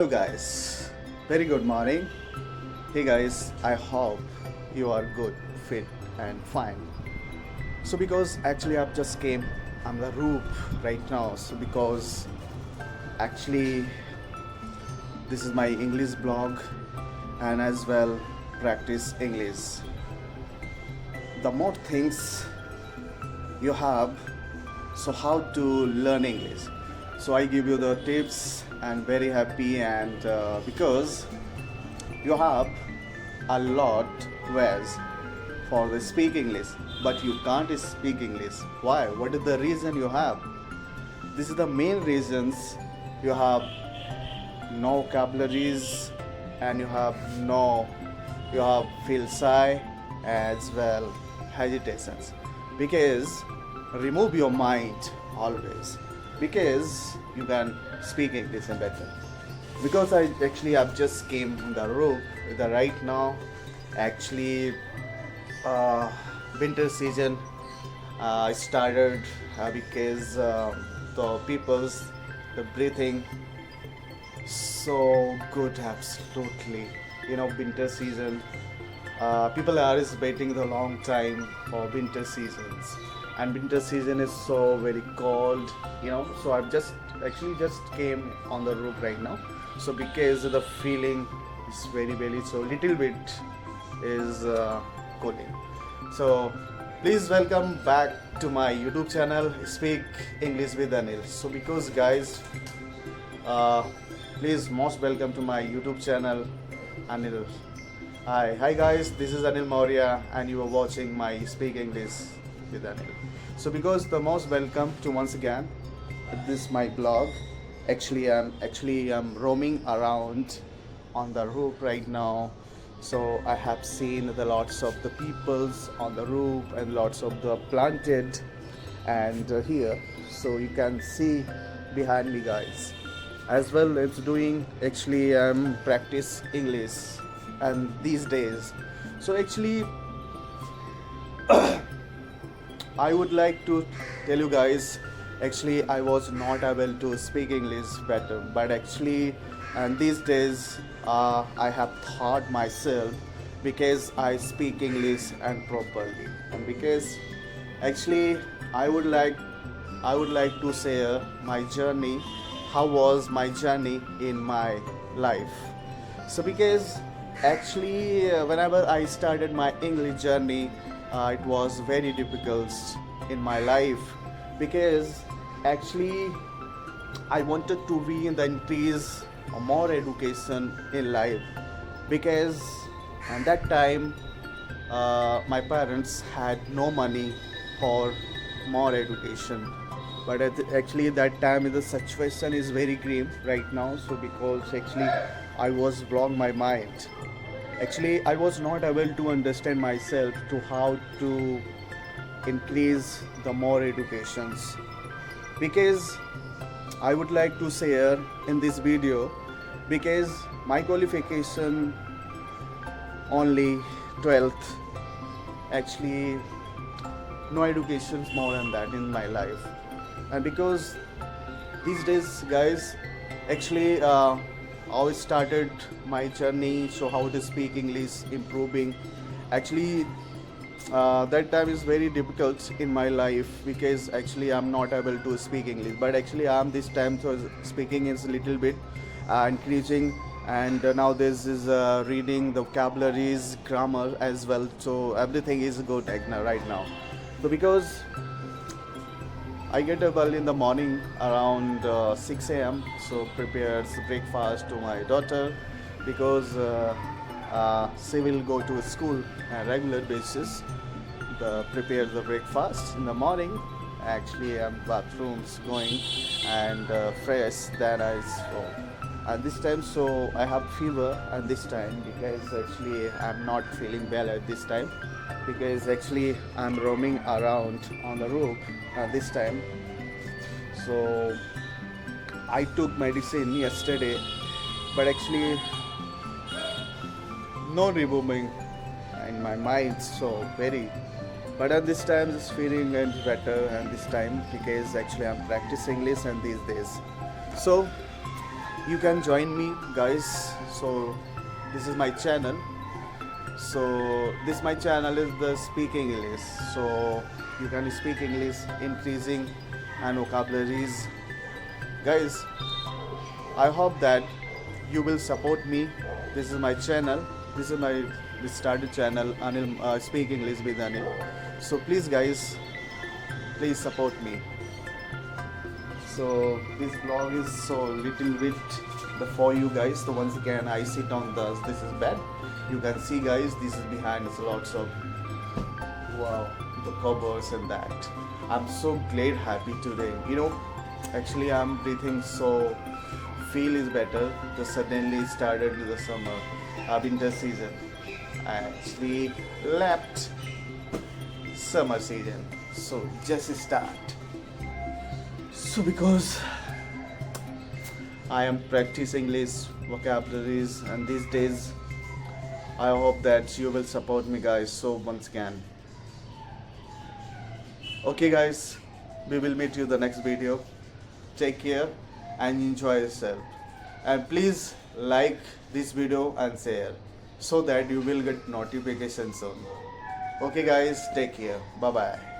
Hello guys, very good morning. Hey guys, I hope you are good, fit and fine. So because actually I've just came on the roof right now. So because actually this is my English blog and as well practice English. The more things you have, so how to learn English. So I give you the tips and very happy and because you have a lot ways for the speak English, but you can't speak English. Why? What is the reason you have? This is the main reasons. You have no vocabularies and you have feel shy as well hesitations, because remove your mind always, because you can speak English better. Because I've just came in the room the right now. Actually, winter season started because the people's the breathing so good, absolutely. Winter season. People are is waiting the long time for winter seasons, and winter season is so very cold. So I've just came on the roof right now. So because the feeling is very so little bit is cooling. So please welcome back to my YouTube channel, Speak English with Anil. So because guys, please most welcome to my YouTube channel, Anil. Hi guys, this is Anil Maurya and you are watching my Speak English with Anil. So because the most welcome to once again this my blog. I'm roaming around on the roof right now. So I have seen the lots of the peoples on the roof and lots of the planted and here. So you can see behind me guys. As well it's doing practice English and these days. So I would like to tell you guys, I was not able to speak English better, but and these days I have taught myself, because I speak English and properly, and because I would like to share my journey. How was my journey in my life? So because whenever I started my English journey, it was very difficult in my life, because I wanted to be in the increase more education in life, because at that time my parents had no money for more education. But that time the situation is very grim right now. So because I was blown my mind. I was not able to understand myself to how to increase the more educations, because I would like to share in this video, because my qualification only 12th, no education more than that in my life. And because these days guys, how I started my journey, so how to speak English, improving. That time is very difficult in my life, because I'm not able to speak English. But I'm this time so speaking is a little bit increasing, and now this is reading the vocabularies, grammar as well. So everything is good right now. So because I get up early in the morning around 6 a.m. So prepares breakfast to my daughter, because she will go to school on a regular basis. Prepare the breakfast in the morning. Bathrooms going and fresh. Then I and this time so I have fever at this time, because I'm not feeling well at this time, because I'm roaming around on the roof at this time. So I took medicine yesterday, but no removing in my mind, so very. But at this time it's feeling better, and this time because I'm practicing English and these days. So you can join me, guys. So this is my channel. So this my channel is the Speak English. So you can speak English, increasing and vocabularies. Guys, I hope that you will support me. This is my channel. This is my started channel, Anil Speak English with Anil. So please, guys, please support me. So this vlog is so little bit for you guys. So once again, I sit on this is bed. You can see, guys, this is behind us lots of wow, the covers and that. I'm so glad, happy today. Actually I'm breathing so feel is better. Just suddenly started the summer, winter season. I actually left summer season. So just start. So because I am practicing English vocabularies and these days I hope that you will support me, guys. So once again, okay guys, we will meet you the next video. Take care and enjoy yourself, and please like this video and share so that you will get notifications soon. Okay guys, take care. Bye bye.